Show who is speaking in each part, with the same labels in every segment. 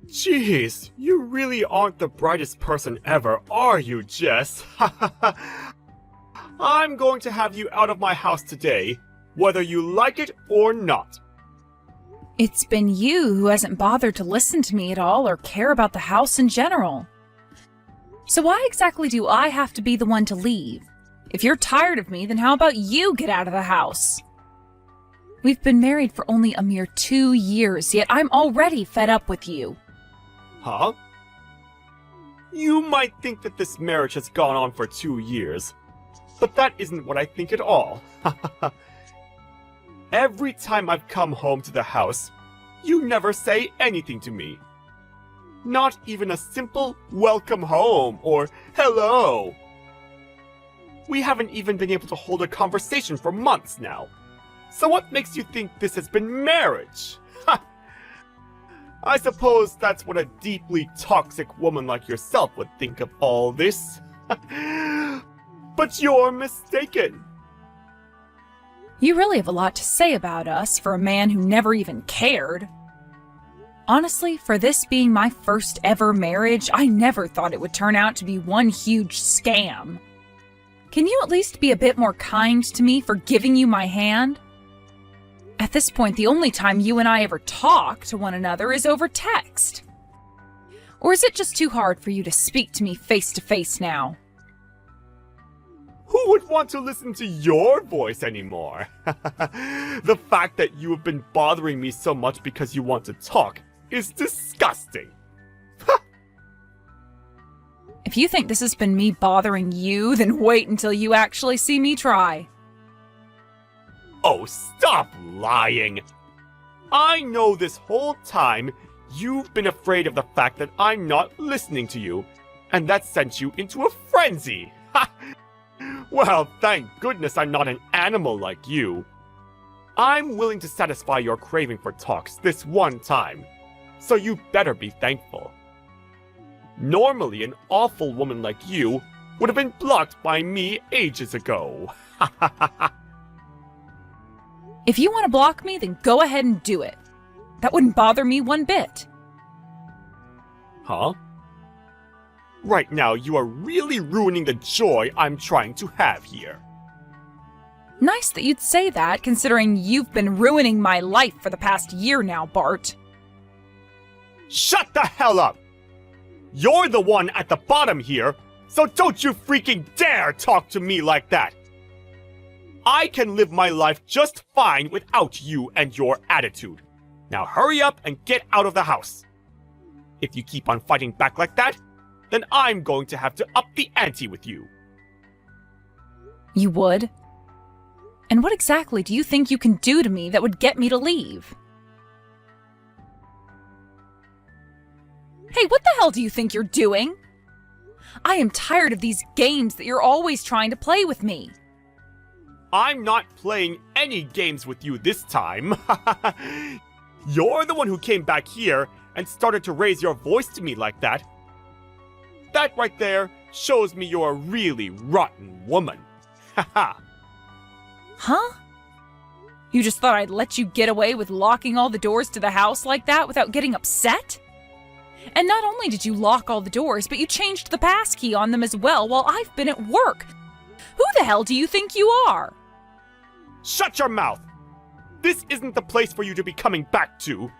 Speaker 1: Jeez, you really aren't the brightest person ever, are you, Jess? I'm going to have you out of my house today, whether you like it or not.
Speaker 2: It's been you who hasn't bothered to listen to me at all or care about the house in general. So why exactly do I have to be the one to leave? If you're tired of me, then how about you get out of the house? We've been married for only a mere 2 years, yet I'm already fed up with you.
Speaker 1: Huh? You might think that this marriage has gone on for 2 years, but that isn't what I think at all. Every time I've come home to the house, you never say anything to me. Not even a simple welcome home or hello. We haven't even been able to hold a conversation for months now. So what makes you think this has been marriage? I suppose that's what a deeply toxic woman like yourself would think of all this. But you're mistaken.
Speaker 2: You really have a lot to say about us for a man who never even cared. Honestly, for this being my first ever marriage, I never thought it would turn out to be one huge scam. Can you at least be a bit more kind to me for giving you my hand? At this point, the only time you and I ever talk to one another is over text. Or is it just too hard for you to speak to me face to face now?
Speaker 1: Who would want to listen to your voice anymore? The fact that you have been bothering me so much because you want to talk is disgusting.
Speaker 2: If you think this has been me bothering you, then wait until you actually see me try.
Speaker 1: Oh, stop lying! I know this whole time you've been afraid of the fact that I'm not listening to you, and that sent you into a frenzy. Well, thank goodness I'm not an animal like you. I'm willing to satisfy your craving for talks this one time, so you better be thankful. Normally, an awful woman like you would have been blocked by me ages ago.
Speaker 2: If you want to block me, then go ahead and do it. That wouldn't bother me one bit.
Speaker 1: Huh? Right now, you are really ruining the joy I'm trying to have here.
Speaker 2: Nice that you'd say that, considering you've been ruining my life for the past year now, Bart.
Speaker 1: Shut the hell up! You're the one at the bottom here, so don't you freaking dare talk to me like that! I can live my life just fine without you and your attitude. Now hurry up and get out of the house. If you keep on fighting back like that, then I'm going to have to up the ante with you.
Speaker 2: You would? And what exactly do you think you can do to me that would get me to leave? Hey, what the hell do you think you're doing? I am tired of these games that you're always trying to play with me.
Speaker 1: I'm not playing any games with you this time. You're the one who came back here and started to raise your voice to me like that. That right there shows me you're a really rotten woman. Haha.
Speaker 2: Huh? You just thought I'd let you get away with locking all the doors to the house like that without getting upset? And not only did you lock all the doors, but you changed the passkey on them as well while I've been at work. Who the hell do you think you are?
Speaker 1: Shut your mouth! This isn't the place for you to be coming back to.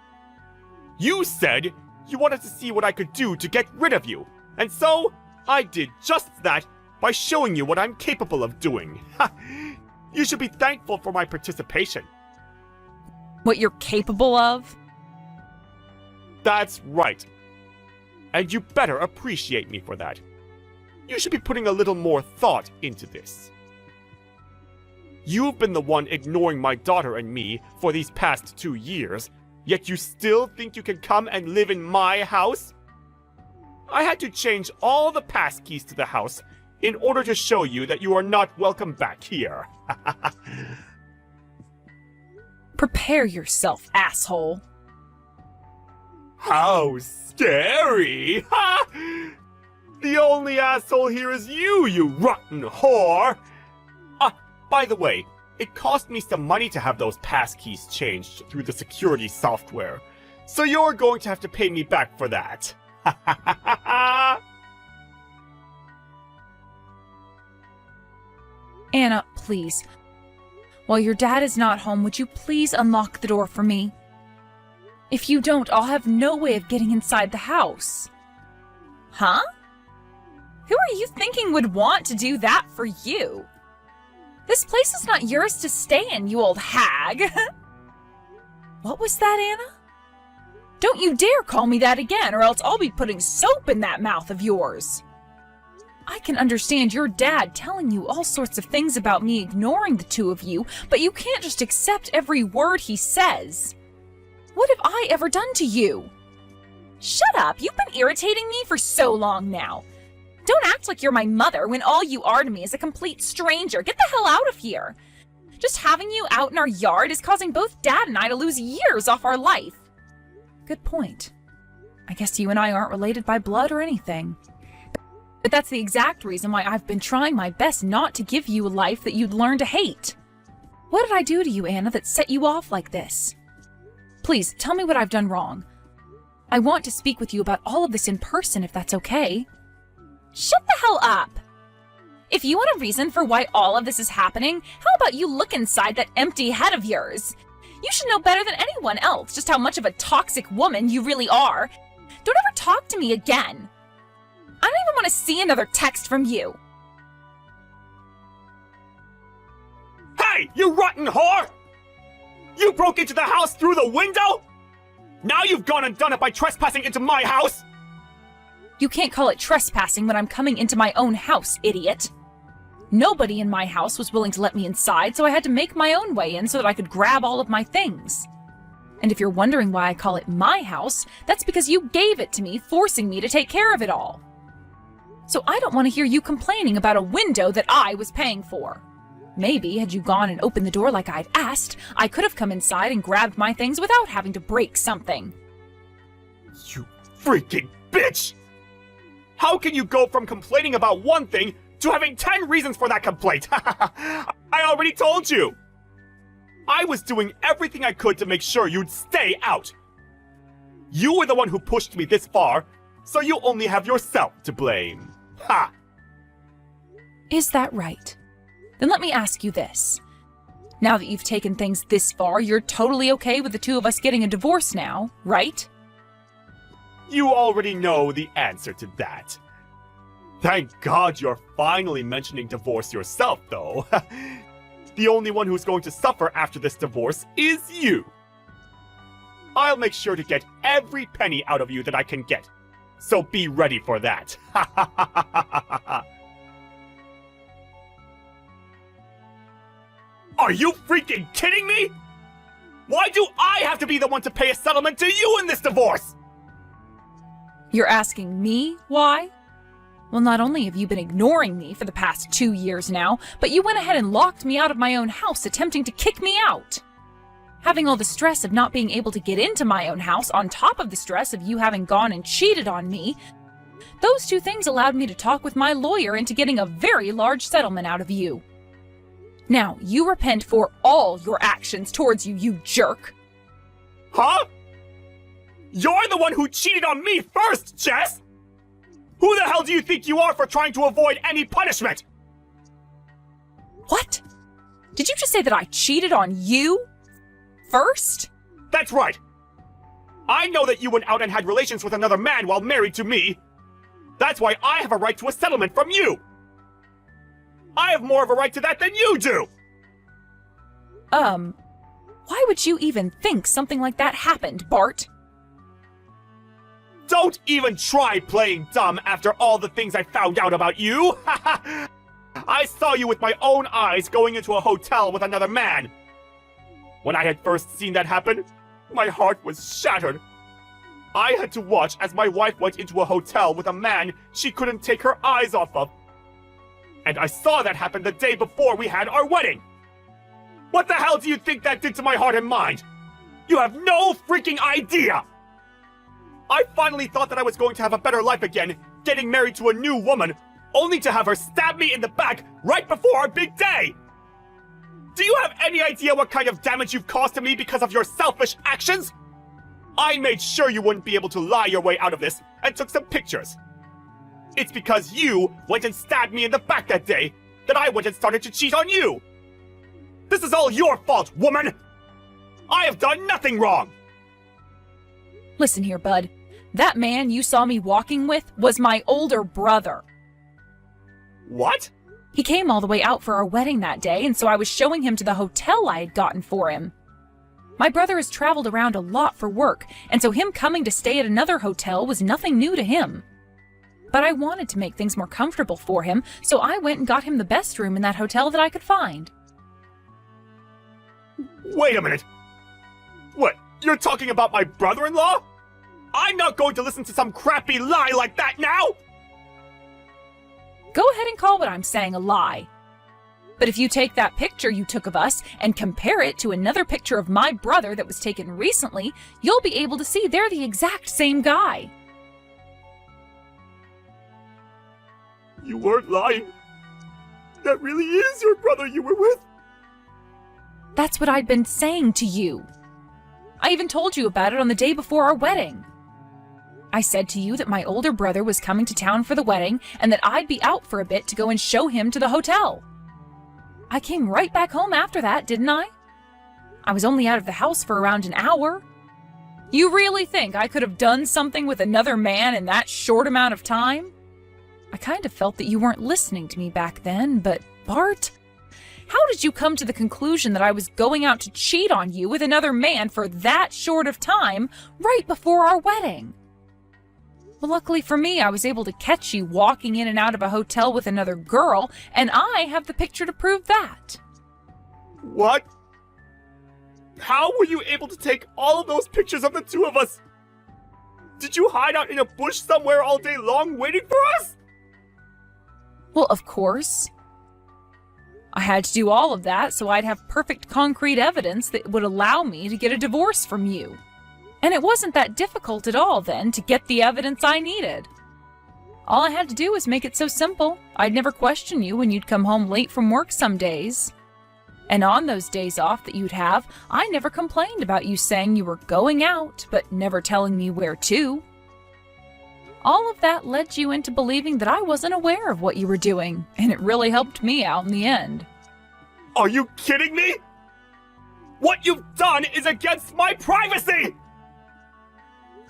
Speaker 1: You said you wanted to see what I could do to get rid of you, and so I did just that by showing you what I'm capable of doing. You should be thankful for my participation.
Speaker 2: What you're capable of?
Speaker 1: That's right. And you better appreciate me for that. You should be putting a little more thought into this. You've been the one ignoring my daughter and me for these past 2 years, yet you still think you can come and live in my house? I had to change all the passkeys to the house in order to show you that you are not welcome back here.
Speaker 2: Prepare yourself, asshole.
Speaker 1: How scary! The only asshole here is you rotten whore! By the way, it cost me some money to have those passkeys changed through the security software. So you're going to have to pay me back for that.
Speaker 2: Anna, please. While your dad is not home, would you please unlock the door for me? If you don't, I'll have no way of getting inside the house. Huh? Who are you thinking would want to do that for you? This place is not yours to stay in, you old hag. What was that, Anna? Don't you dare call me that again, or else I'll be putting soap in that mouth of yours. I can understand your dad telling you all sorts of things about me ignoring the two of you, but you can't just accept every word he says. What have I ever done to you? Shut up, you've been irritating me for so long now. Don't act like you're my mother when all you are to me is a complete stranger. Get the hell out of here. Just having you out in our yard is causing both Dad and I to lose years off our life. Good point. I guess you and I aren't related by blood or anything. But that's the exact reason why I've been trying my best not to give you a life that you'd learn to hate. What did I do to you, Anna, that set you off like this? Please, tell me what I've done wrong. I want to speak with you about all of this in person, if that's okay. Shut the hell up! If you want a reason for why all of this is happening, how about you look inside that empty head of yours? You should know better than anyone else just how much of a toxic woman you really are. Don't ever talk to me again. I don't even want to see another text from you.
Speaker 1: Hey, you rotten whore! You broke into the house through the window? Now you've gone and done it by trespassing into my house!
Speaker 2: You can't call it trespassing when I'm coming into my own house, idiot. Nobody in my house was willing to let me inside, so I had to make my own way in so that I could grab all of my things. And if you're wondering why I call it my house, that's because you gave it to me, forcing me to take care of it all. So I don't want to hear you complaining about a window that I was paying for. Maybe, had you gone and opened the door like I'd asked, I could have come inside and grabbed my things without having to break something.
Speaker 1: You freaking bitch! How can you go from complaining about one thing to having 10 reasons for that complaint? I already told you! I was doing everything I could to make sure you'd stay out. You were the one who pushed me this far, so you only have yourself to blame. Ha!
Speaker 2: Is that right? Then let me ask you this. Now that you've taken things this far, you're totally okay with the two of us getting a divorce now, right?
Speaker 1: You already know the answer to that. Thank God you're finally mentioning divorce yourself, though. The only one who's going to suffer after this divorce is you. I'll make sure to get every penny out of you that I can get, so be ready for that. Are you freaking kidding me? Why do I have to be the one to pay a settlement to you in this divorce?
Speaker 2: You're asking me why? Well, not only have you been ignoring me for the past 2 years now, but you went ahead and locked me out of my own house, attempting to kick me out. Having all the stress of not being able to get into my own house on top of the stress of you having gone and cheated on me, those two things allowed me to talk with my lawyer into getting a very large settlement out of you. Now, you repent for all your actions towards you, you jerk.
Speaker 1: Huh? You're the one who cheated on me first, Jess! Who the hell do you think you are for trying to avoid any punishment?
Speaker 2: What? Did you just say that I cheated on you? First?
Speaker 1: That's right. I know that you went out and had relations with another man while married to me. That's why I have a right to a settlement from you. I have more of a right to that than you do.
Speaker 2: Why would you even think something like that happened, Bart?
Speaker 1: Don't even try playing dumb after all the things I found out about you. I saw you with my own eyes going into a hotel with another man. When I had first seen that happen, my heart was shattered. I had to watch as my wife went into a hotel with a man she couldn't take her eyes off of. And I saw that happen the day before we had our wedding. What the hell do you think that did to my heart and mind? You have no freaking idea! I finally thought that I was going to have a better life again, getting married to a new woman, only to have her stab me in the back right before our big day! Do you have any idea what kind of damage you've caused to me because of your selfish actions? I made sure you wouldn't be able to lie your way out of this and took some pictures. It's because you went and stabbed me in the back that day that I went and started to cheat on you. This is all your fault, woman! I have done nothing wrong!
Speaker 2: Listen here, bud. That man you saw me walking with was my older brother.
Speaker 1: What?
Speaker 2: He came all the way out for our wedding that day, and so I was showing him to the hotel I had gotten for him. My brother has traveled around a lot for work, and so him coming to stay at another hotel was nothing new to him. But I wanted to make things more comfortable for him, so I went and got him the best room in that hotel that I could find.
Speaker 1: Wait a minute! What, you're talking about my brother-in-law? I'm not going to listen to some crappy lie like that now!
Speaker 2: Go ahead and call what I'm saying a lie. But if you take that picture you took of us and compare it to another picture of my brother that was taken recently, you'll be able to see they're the exact same guy.
Speaker 1: You weren't lying. That really is your brother you were with.
Speaker 2: That's what I'd been saying to you. I even told you about it on the day before our wedding. I said to you that my older brother was coming to town for the wedding and that I'd be out for a bit to go and show him to the hotel. I came right back home after that, didn't I? I was only out of the house for around an hour. You really think I could have done something with another man in that short amount of time? I kind of felt that you weren't listening to me back then, but Bart, how did you come to the conclusion that I was going out to cheat on you with another man for that short of time right before our wedding? Well, luckily for me, I was able to catch you walking in and out of a hotel with another girl, and I have the picture to prove that.
Speaker 1: What? How were you able to take all of those pictures of the two of us? Did you hide out in a bush somewhere all day long waiting for us?
Speaker 2: Well, of course. I had to do all of that so I'd have perfect concrete evidence that would allow me to get a divorce from you. And it wasn't that difficult at all then to get the evidence I needed. All I had to do was make it so simple. I'd never question you when you'd come home late from work some days. And on those days off that you'd have, I never complained about you saying you were going out, but never telling me where to. All of that led you into believing that I wasn't aware of what you were doing, and it really helped me out in the end.
Speaker 1: Are you kidding me? What you've done is against my privacy!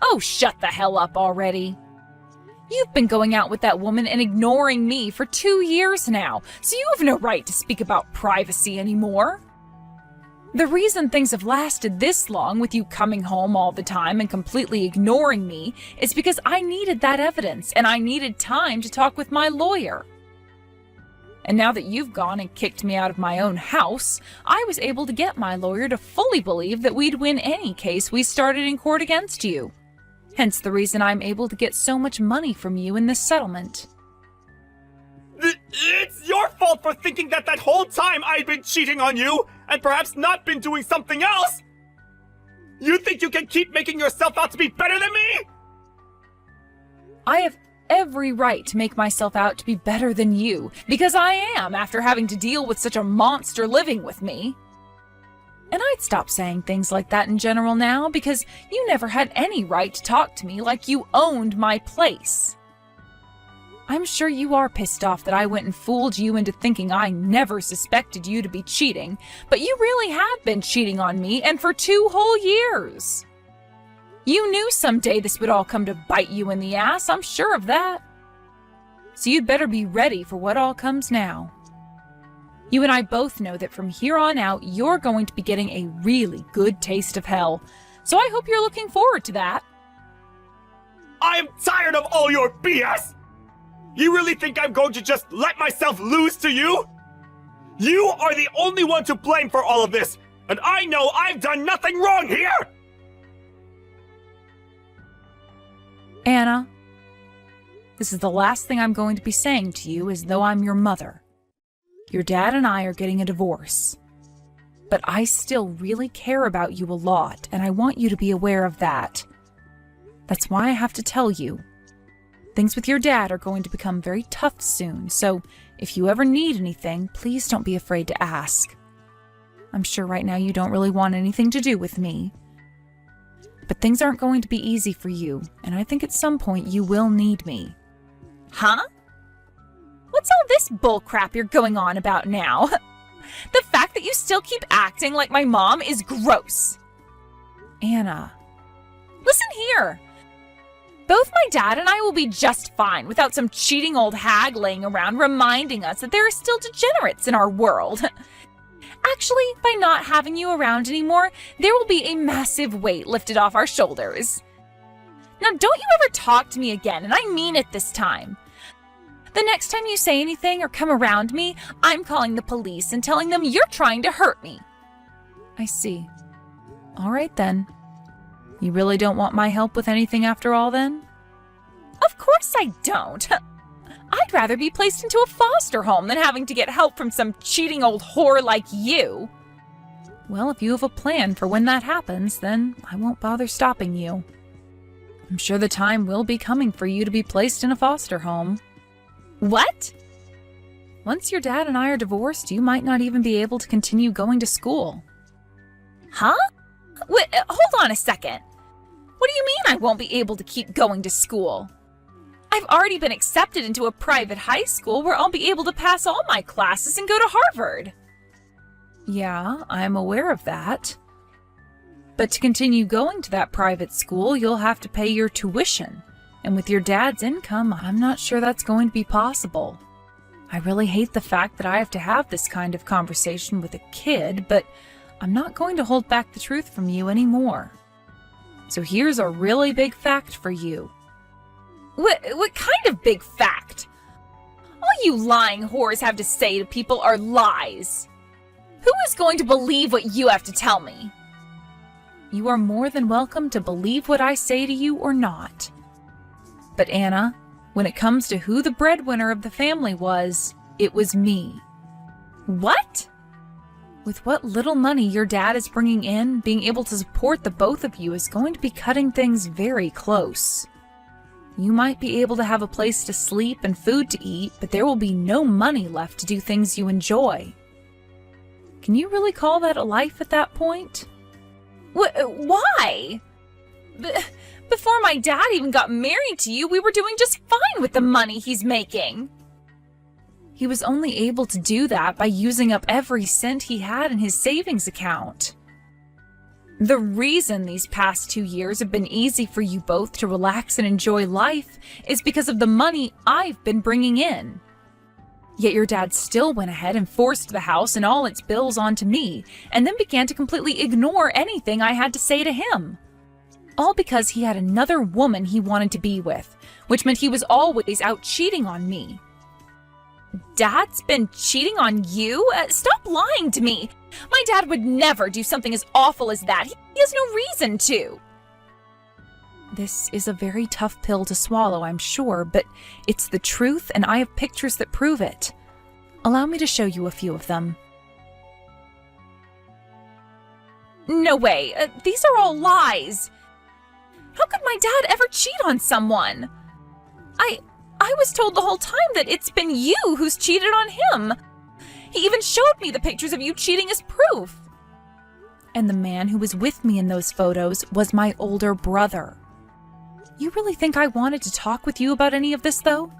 Speaker 2: Oh, shut the hell up already. You've been going out with that woman and ignoring me for 2 years now, so you have no right to speak about privacy anymore. The reason things have lasted this long with you coming home all the time and completely ignoring me is because I needed that evidence and I needed time to talk with my lawyer. And now that you've gone and kicked me out of my own house, I was able to get my lawyer to fully believe that we'd win any case we started in court against you. Hence the reason I'm able to get so much money from you in this settlement.
Speaker 1: It's your fault for thinking that whole time I'd been cheating on you and perhaps not been doing something else! You think you can keep making yourself out to be better than me?
Speaker 2: I have every right to make myself out to be better than you, because I am after having to deal with such a monster living with me. And I'd stop saying things like that in general now, because you never had any right to talk to me like you owned my place. I'm sure you are pissed off that I went and fooled you into thinking I never suspected you to be cheating, but you really had been cheating on me, and for 2 whole years. You knew someday this would all come to bite you in the ass, I'm sure of that. So you'd better be ready for what all comes now. You and I both know that from here on out, you're going to be getting a really good taste of hell. So I hope you're looking forward to that.
Speaker 1: I am tired of all your BS! You really think I'm going to just let myself lose to you? You are the only one to blame for all of this, and I know I've done nothing wrong here!
Speaker 2: Anna, this is the last thing I'm going to be saying to you as though I'm your mother. Your dad and I are getting a divorce. But I still really care about you a lot, and I want you to be aware of that. That's why I have to tell you. Things with your dad are going to become very tough soon, so if you ever need anything, please don't be afraid to ask. I'm sure right now you don't really want anything to do with me. But things aren't going to be easy for you, and I think at some point you will need me. Huh? What's all this bullcrap you're going on about now? The fact that you still keep acting like my mom is gross. Anna. Listen here. Both my dad and I will be just fine without some cheating old hag laying around reminding us that there are still degenerates in our world. Actually, by not having you around anymore, there will be a massive weight lifted off our shoulders. Now, don't you ever talk to me again, and I mean it this time. The next time you say anything or come around me, I'm calling the police and telling them you're trying to hurt me. I see. All right, then. You really don't want my help with anything after all, then? Of course I don't. I'd rather be placed into a foster home than having to get help from some cheating old whore like you. Well, if you have a plan for when that happens, then I won't bother stopping you. I'm sure the time will be coming for you to be placed in a foster home. What? Once your dad and I are divorced, you might not even be able to continue going to school. Huh? Wait, hold on a second. What do you mean I won't be able to keep going to school? I've already been accepted into a private high school where I'll be able to pass all my classes and go to Harvard. Yeah, I'm aware of that. But to continue going to that private school, you'll have to pay your tuition. And with your dad's income, I'm not sure that's going to be possible. I really hate the fact that I have to have this kind of conversation with a kid, but I'm not going to hold back the truth from you anymore. So here's a really big fact for you. What kind of big fact? All you lying whores have to say to people are lies. Who is going to believe what you have to tell me? You are more than welcome to believe what I say to you or not. But Anna, when it comes to who the breadwinner of the family was, it was me. What? With what little money your dad is bringing in, being able to support the both of you is going to be cutting things very close. You might be able to have a place to sleep and food to eat, but there will be no money left to do things you enjoy. Can you really call that a life at that point? Why? Before my dad even got married to you, we were doing just fine with the money he's making. He was only able to do that by using up every cent he had in his savings account. The reason these past 2 years have been easy for you both to relax and enjoy life is because of the money I've been bringing in. Yet your dad still went ahead and forced the house and all its bills onto me, and then began to completely ignore anything I had to say to him. All because he had another woman he wanted to be with, which meant he was always out cheating on me. Dad's been cheating on you? Stop lying to me! My dad would never do something as awful as that. He has no reason to. This is a very tough pill to swallow, I'm sure, but it's the truth, and I have pictures that prove it. Allow me to show you a few of them. No way! These are all lies! How could my dad ever cheat on someone? I was told the whole time that it's been you who's cheated on him. He even showed me the pictures of you cheating as proof. And the man who was with me in those photos was my older brother. You really think I wanted to talk with you about any of this, though?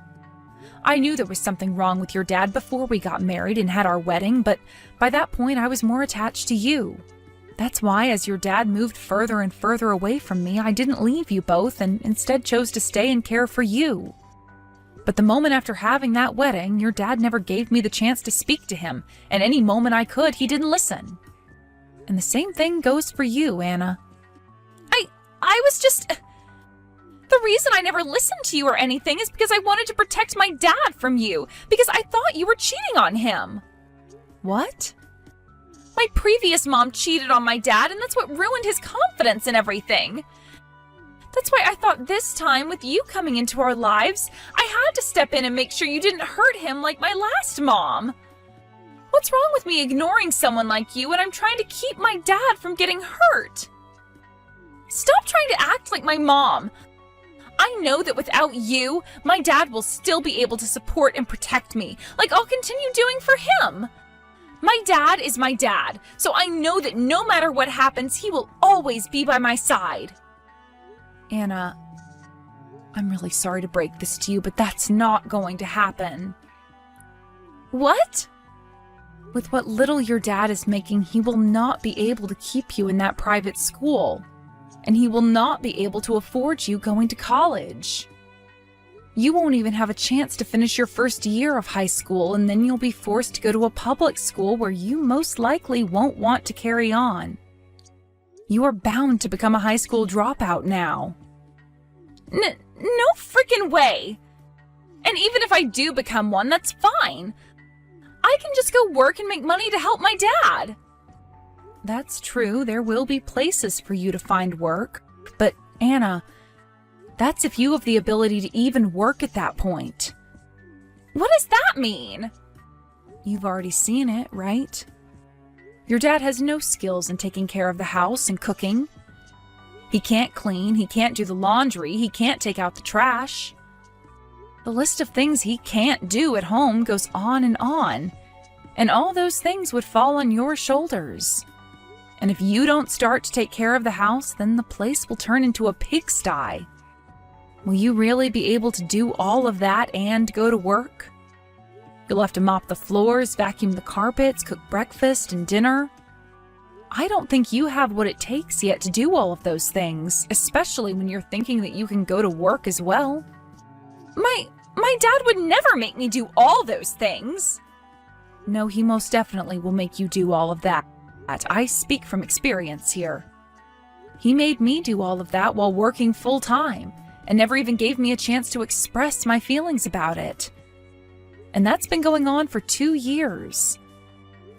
Speaker 2: I knew there was something wrong with your dad before we got married and had our wedding, but by that point I was more attached to you. That's why, as your dad moved further and further away from me, I didn't leave you both and instead chose to stay and care for you. But the moment after having that wedding, your dad never gave me the chance to speak to him, and any moment I could, he didn't listen. And the same thing goes for you, Anna. I was just... The reason I never listened to you or anything is because I wanted to protect my dad from you, because I thought you were cheating on him. What? My previous mom cheated on my dad, and that's what ruined his confidence and everything. That's why I thought this time, with you coming into our lives, I had to step in and make sure you didn't hurt him like my last mom. What's wrong with me ignoring someone like you when I'm trying to keep my dad from getting hurt? Stop trying to act like my mom. I know that without you, my dad will still be able to support and protect me, like I'll continue doing for him. My dad is my dad, so I know that no matter what happens, he will always be by my side. Anna, I'm really sorry to break this to you, but that's not going to happen. What? With what little your dad is making, he will not be able to keep you in that private school, and he will not be able to afford you going to college. You won't even have a chance to finish your first year of high school, and then you'll be forced to go to a public school where you most likely won't want to carry on. You are bound to become a high school dropout now. No freaking way! And even if I do become one, that's fine. I can just go work and make money to help my dad. That's true, there will be places for you to find work. But, Anna, that's if you have the ability to even work at that point. What does that mean? You've already seen it, right? Your dad has no skills in taking care of the house and cooking. He can't clean, he can't do the laundry, he can't take out the trash. The list of things he can't do at home goes on, and all those things would fall on your shoulders. And if you don't start to take care of the house, then the place will turn into a pigsty. Will you really be able to do all of that and go to work? You'll have to mop the floors, vacuum the carpets, cook breakfast and dinner. I don't think you have what it takes yet to do all of those things, especially when you're thinking that you can go to work as well. My dad would never make me do all those things. No, he most definitely will make you do all of that. I speak from experience here. He made me do all of that while working full-time, and never even gave me a chance to express my feelings about it. And that's been going on for 2 years.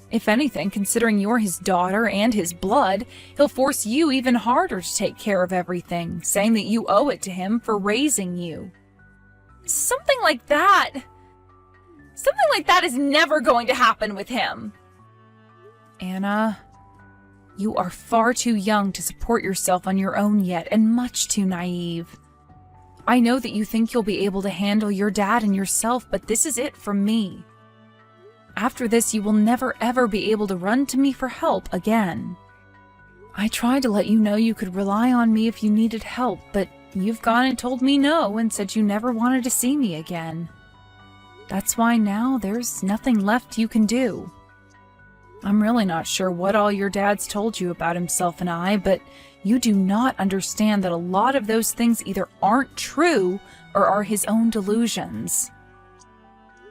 Speaker 2: If anything, considering you're his daughter and his blood, he'll force you even harder to take care of everything, saying that you owe it to him for raising you. Something like that is never going to happen with him. Anna, you are far too young to support yourself on your own yet, and much too naive. I know that you think you'll be able to handle your dad and yourself, but this is it from me. After this, you will never ever be able to run to me for help again. I tried to let you know you could rely on me if you needed help, but you've gone and told me no and said you never wanted to see me again. That's why now there's nothing left you can do. I'm really not sure what all your dad's told you about himself and I, but you do not understand that a lot of those things either aren't true or are his own delusions.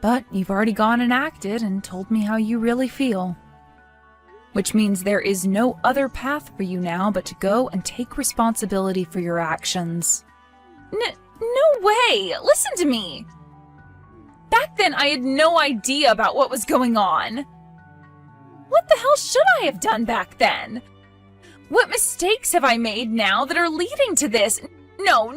Speaker 2: But you've already gone and acted and told me how you really feel. Which means there is no other path for you now but to go and take responsibility for your actions. No way! Listen to me! Back then, I had no idea about what was going on. What the hell should I have done back then? What mistakes have I made now that are leading to this? No.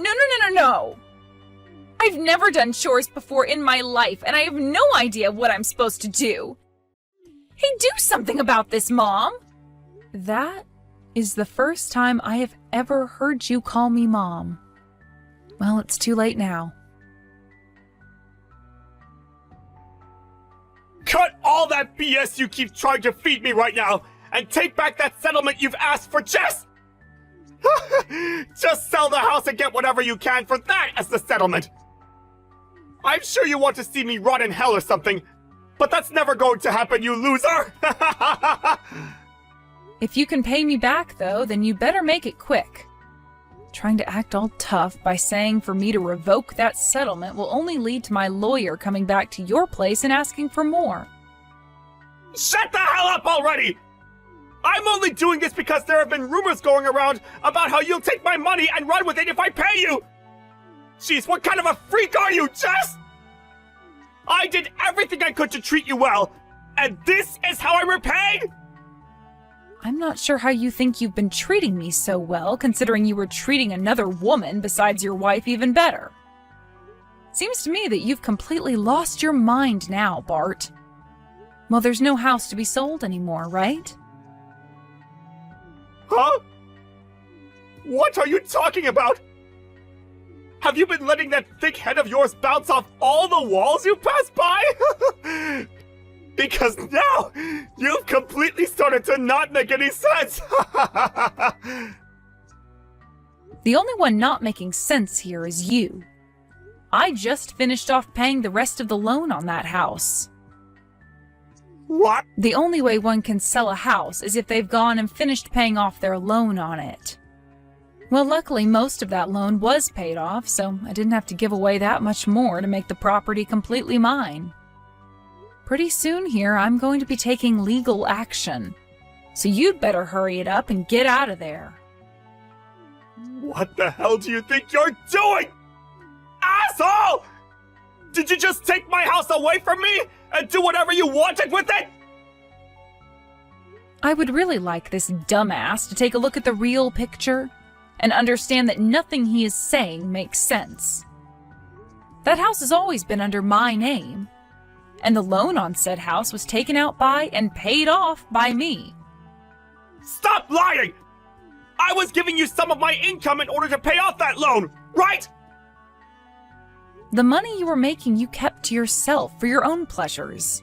Speaker 2: I've never done chores before in my life, and I have no idea what I'm supposed to do. Hey, do something about this, Mom! That is the first time I have ever heard you call me Mom. Well, it's too late now.
Speaker 1: Cut all that BS you keep trying to feed me right now, and take back that settlement you've asked for, Jess! Just sell the house and get whatever you can for that as the settlement! I'm sure you want to see me rot in hell or something, but that's never going to happen, you loser!
Speaker 2: If you can pay me back, though, then you better make it quick. Trying to act all tough by saying for me to revoke that settlement will only lead to my lawyer coming back to your place and asking for more.
Speaker 1: Shut the hell up already! I'm only doing this because there have been rumors going around about how you'll take my money and run with it if I pay you! Jeez, what kind of a freak are you, Jess? I did everything I could to treat you well, and this is how I'm repaid?
Speaker 2: I'm not sure how you think you've been treating me so well, considering you were treating another woman besides your wife even better. Seems to me that you've completely lost your mind now, Bart. Well, there's no house to be sold anymore, right?
Speaker 1: Huh? What are you talking about? Have you been letting that thick head of yours bounce off all the walls you pass by? Because now, you've completely started to not make any sense!
Speaker 2: The only one not making sense here is you. I just finished off paying the rest of the loan on that house.
Speaker 1: What?
Speaker 2: The only way one can sell a house is if they've gone and finished paying off their loan on it. Well, luckily, most of that loan was paid off, so I didn't have to give away that much more to make the property completely mine. Pretty soon here, I'm going to be taking legal action. So you'd better hurry it up and get out of there.
Speaker 1: What the hell do you think you're doing? Asshole! Did you just take my house away from me and do whatever you wanted with it?
Speaker 2: I would really like this dumbass to take a look at the real picture and understand that nothing he is saying makes sense. That house has always been under my name, and the loan on said house was taken out by and paid off by me.
Speaker 1: Stop lying! I was giving you some of my income in order to pay off that loan, right?
Speaker 2: The money you were making you kept to yourself for your own pleasures.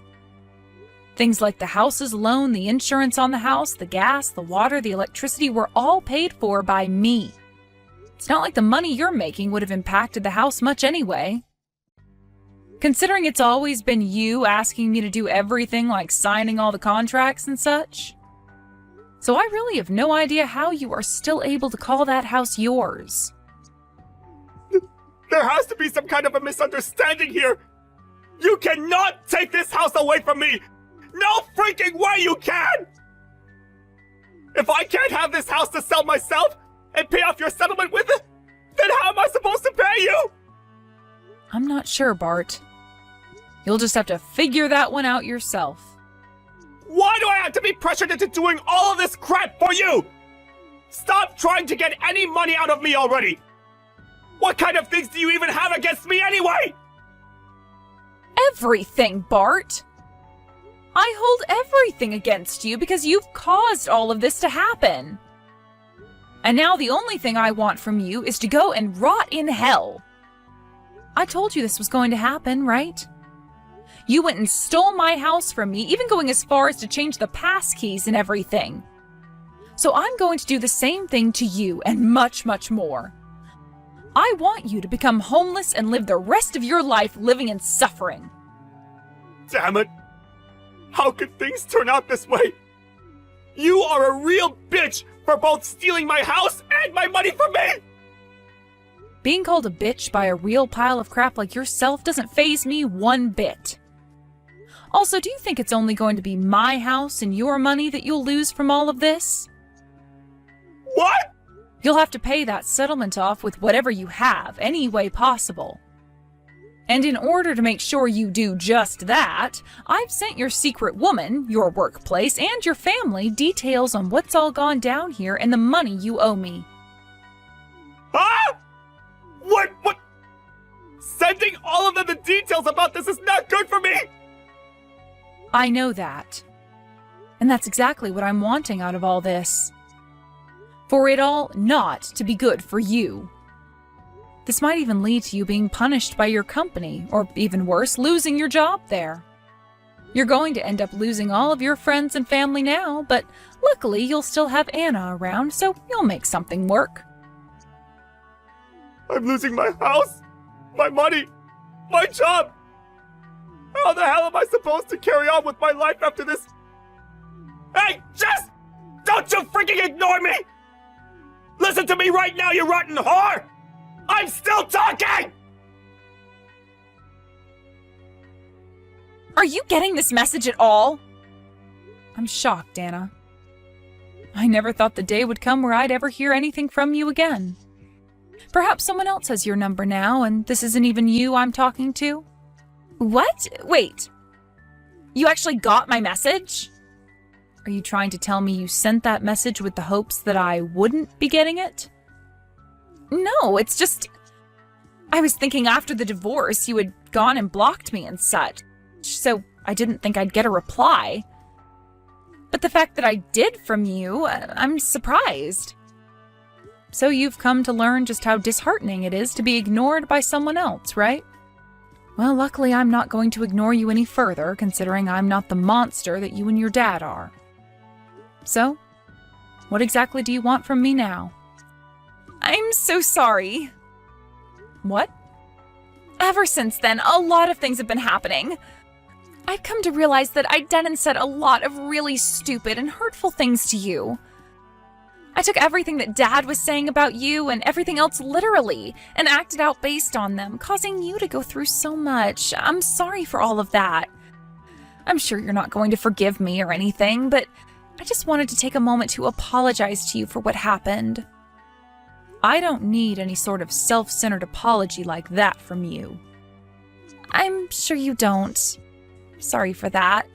Speaker 2: Things like the house's loan, the insurance on the house, the gas, the water, the electricity were all paid for by me. It's not like the money you're making would have impacted the house much anyway. Considering it's always been you asking me to do everything like signing all the contracts and such. So I really have no idea how you are still able to call that house yours.
Speaker 1: There has to be some kind of a misunderstanding here. You cannot take this house away from me. No freaking way you can! If I can't have this house to sell myself and pay off your settlement with it, then how am I supposed to pay you?
Speaker 2: I'm not sure, Bart. You'll just have to figure that one out yourself.
Speaker 1: Why do I have to be pressured into doing all of this crap for you? Stop trying to get any money out of me already! What kind of things do you even have against me anyway?
Speaker 2: Everything, Bart! I hold everything against you because you've caused all of this to happen. And now the only thing I want from you is to go and rot in hell. I told you this was going to happen, right? You went and stole my house from me, even going as far as to change the passkeys and everything. So I'm going to do the same thing to you and much, much more. I want you to become homeless and live the rest of your life living in suffering.
Speaker 1: Damn it! How could things turn out this way? You are a real bitch for both stealing my house and my money from me!
Speaker 2: Being called a bitch by a real pile of crap like yourself doesn't faze me one bit. Also, do you think it's only going to be my house and your money that you'll lose from all of this?
Speaker 1: What?
Speaker 2: You'll have to pay that settlement off with whatever you have, any way possible. And in order to make sure you do just that, I've sent your secret woman, your workplace, and your family details on what's all gone down here and the money you owe me.
Speaker 1: Huh? What? Sending all of them the details about this is not good for me!
Speaker 2: I know that. And that's exactly what I'm wanting out of all this. For it all not to be good for you. This might even lead to you being punished by your company, or even worse, losing your job there. You're going to end up losing all of your friends and family now, but luckily you'll still have Anna around, so you'll make something work.
Speaker 1: I'm losing my house, my money, my job. How the hell am I supposed to carry on with my life after this? Hey, Jess! Don't you freaking ignore me! Listen to me right now, you rotten whore! I'm still talking!
Speaker 2: Are you getting this message at all? I'm shocked, Anna. I never thought the day would come where I'd ever hear anything from you again. Perhaps someone else has your number now, and this isn't even you I'm talking to? What? Wait. You actually got my message? Are you trying to tell me you sent that message with the hopes that I wouldn't be getting it? No, it's just... I was thinking after the divorce you had gone and blocked me and such, so I didn't think I'd get a reply. But the fact that I did from you, I'm surprised. So you've come to learn just how disheartening it is to be ignored by someone else, right? Well, luckily I'm not going to ignore you any further, considering I'm not the monster that you and your dad are. So, what exactly do you want from me now? I'm so sorry. What? Ever since then, a lot of things have been happening. I've come to realize that I'd done and said a lot of really stupid and hurtful things to you. I took everything that Dad was saying about you and everything else literally and acted out based on them, causing you to go through so much. I'm sorry for all of that. I'm sure you're not going to forgive me or anything, but I just wanted to take a moment to apologize to you for what happened. I don't need any sort of self-centered apology like that from you. I'm sure you don't. Sorry for that.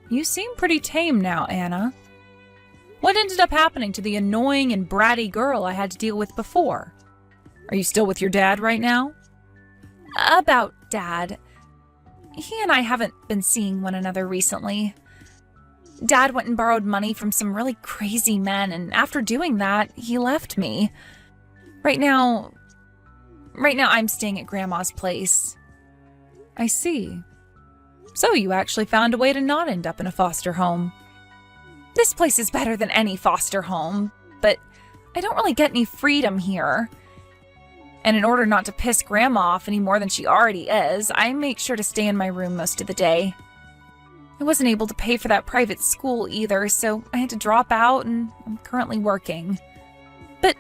Speaker 2: You seem pretty tame now, Anna. What ended up happening to the annoying and bratty girl I had to deal with before? Are you still with your dad right now? About Dad. He and I haven't been seeing one another recently. Dad went and borrowed money from some really crazy men, and after doing that, he left me. Right now I'm staying at Grandma's place. I see. So you actually found a way to not end up in a foster home. This place is better than any foster home, but I don't really get any freedom here. And in order not to piss Grandma off any more than she already is, I make sure to stay in my room most of the day. I wasn't able to pay for that private school either, so I had to drop out and I'm currently working. But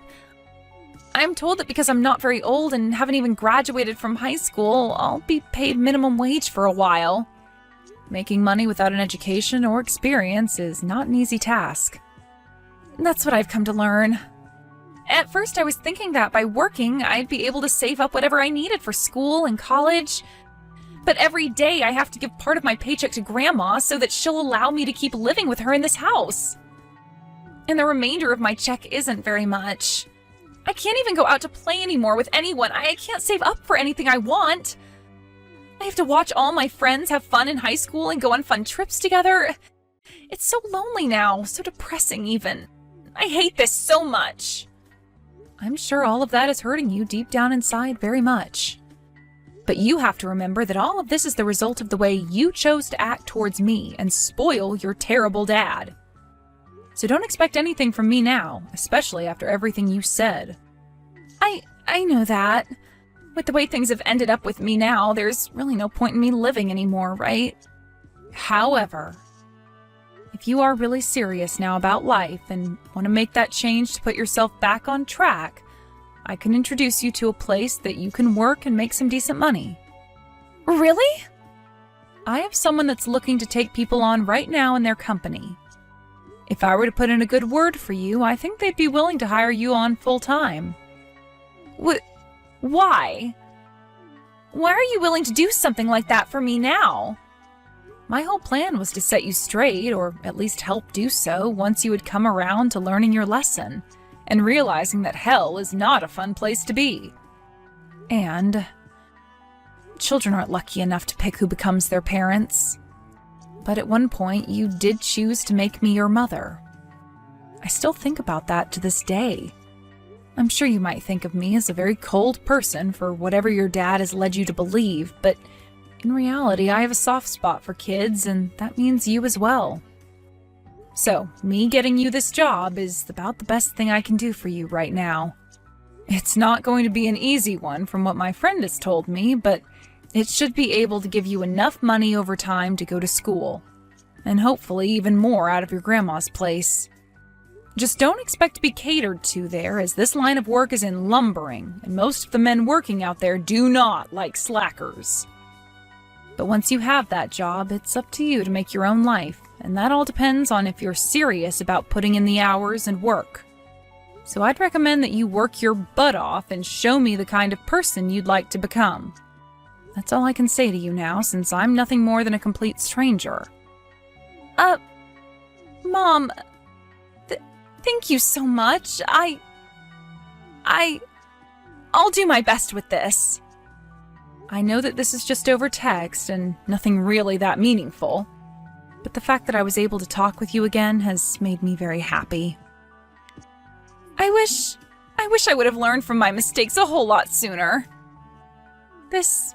Speaker 2: I'm told that because I'm not very old and haven't even graduated from high school, I'll be paid minimum wage for a while. Making money without an education or experience is not an easy task. That's what I've come to learn. At first, I was thinking that by working, I'd be able to save up whatever I needed for school and college. But every day, I have to give part of my paycheck to Grandma so that she'll allow me to keep living with her in this house. And the remainder of my check isn't very much. I can't even go out to play anymore with anyone. I can't save up for anything I want. I have to watch all my friends have fun in high school and go on fun trips together. It's so lonely now, so depressing even. I hate this so much. I'm sure all of that is hurting you deep down inside very much. But you have to remember that all of this is the result of the way you chose to act towards me and spoil your terrible dad. So don't expect anything from me now, especially after everything you said. I know that. With the way things have ended up with me now, there's really no point in me living anymore, right? However, if you are really serious now about life and want to make that change to put yourself back on track, I can introduce you to a place that you can work and make some decent money. Really? I have someone that's looking to take people on right now in their company. If I were to put in a good word for you, I think they'd be willing to hire you on full-time. Why? Why are you willing to do something like that for me now? My whole plan was to set you straight, or at least help do so, once you had come around to learning your lesson, and realizing that hell is not a fun place to be. And children aren't lucky enough to pick who becomes their parents. But at one point, you did choose to make me your mother. I still think about that to this day. I'm sure you might think of me as a very cold person for whatever your dad has led you to believe, but in reality, I have a soft spot for kids, and that means you as well. So, me getting you this job is about the best thing I can do for you right now. It's not going to be an easy one from what my friend has told me, but it should be able to give you enough money over time to go to school, and hopefully even more out of your grandma's place. Just don't expect to be catered to there, as this line of work is in lumbering, and most of the men working out there do not like slackers. But once you have that job, it's up to you to make your own life, and that all depends on if you're serious about putting in the hours and work. So I'd recommend that you work your butt off and show me the kind of person you'd like to become. That's all I can say to you now, since I'm nothing more than a complete stranger. Mom... Thank you so much. I'll do my best with this. I know that this is just over text and nothing really that meaningful, but the fact that I was able to talk with you again has made me very happy. I wish I would have learned from my mistakes a whole lot sooner. This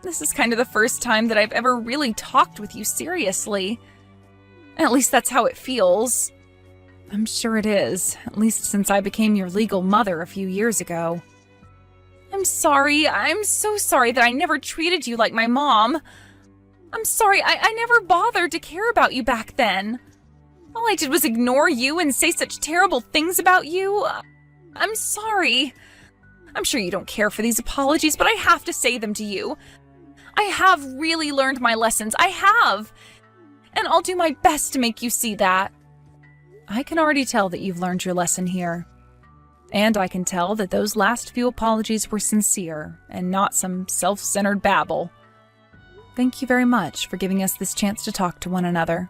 Speaker 2: is kind of the first time that I've ever really talked with you seriously. At least that's how it feels. I'm sure it is, at least since I became your legal mother a few years ago. I'm sorry. I'm so sorry that I never treated you like my mom. I'm sorry. I never bothered to care about you back then. All I did was ignore you and say such terrible things about you. I'm sorry. I'm sure you don't care for these apologies, but I have to say them to you. I have really learned my lessons. I have. And I'll do my best to make you see that. I can already tell that you've learned your lesson here. And I can tell that those last few apologies were sincere and not some self-centered babble. Thank you very much for giving us this chance to talk to one another.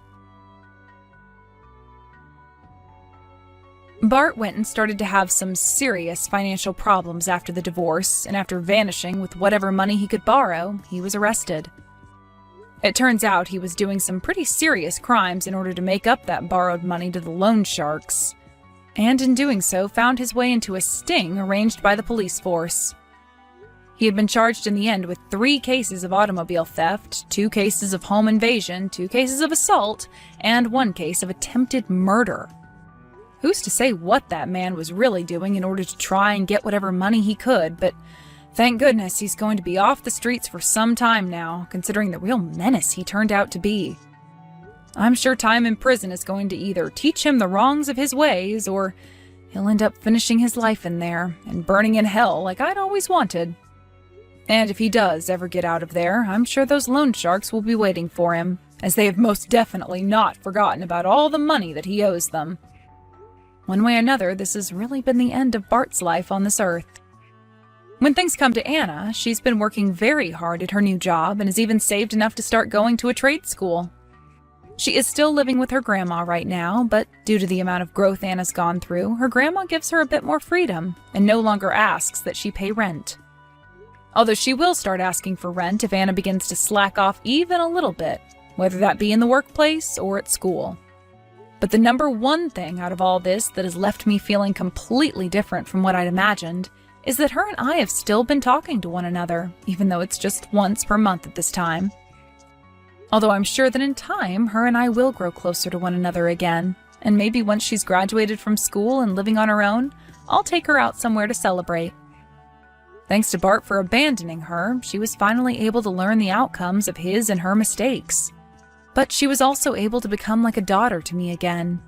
Speaker 2: Bart went and started to have some serious financial problems after the divorce, and after vanishing with whatever money he could borrow, he was arrested. It turns out he was doing some pretty serious crimes in order to make up that borrowed money to the loan sharks, and in doing so found his way into a sting arranged by the police force. He had been charged in the end with 3 cases of automobile theft, 2 cases of home invasion, 2 cases of assault, and 1 case of attempted murder. Who's to say what that man was really doing in order to try and get whatever money he could, but thank goodness he's going to be off the streets for some time now, considering the real menace he turned out to be. I'm sure time in prison is going to either teach him the wrongs of his ways, or he'll end up finishing his life in there and burning in hell like I'd always wanted. And if he does ever get out of there, I'm sure those loan sharks will be waiting for him, as they have most definitely not forgotten about all the money that he owes them. One way or another, this has really been the end of Bart's life on this earth. When things come to Anna, she's been working very hard at her new job and has even saved enough to start going to a trade school. She is still living with her grandma right now, but due to the amount of growth Anna's gone through, her grandma gives her a bit more freedom and no longer asks that she pay rent. Although she will start asking for rent if Anna begins to slack off even a little bit, whether that be in the workplace or at school. But the number one thing out of all this that has left me feeling completely different from what I'd imagined is that her and I have still been talking to one another, even though it's just once per month at this time. Although I'm sure that in time, her and I will grow closer to one another again, and maybe once she's graduated from school and living on her own, I'll take her out somewhere to celebrate. Thanks to Bart for abandoning her, she was finally able to learn the outcomes of his and her mistakes. But she was also able to become like a daughter to me again.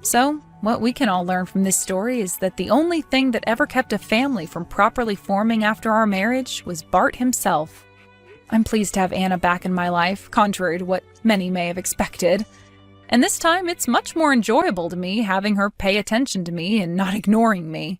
Speaker 2: So, what we can all learn from this story is that the only thing that ever kept a family from properly forming after our marriage was Bart himself. I'm pleased to have Anna back in my life, contrary to what many may have expected. And this time, it's much more enjoyable to me having her pay attention to me and not ignoring me.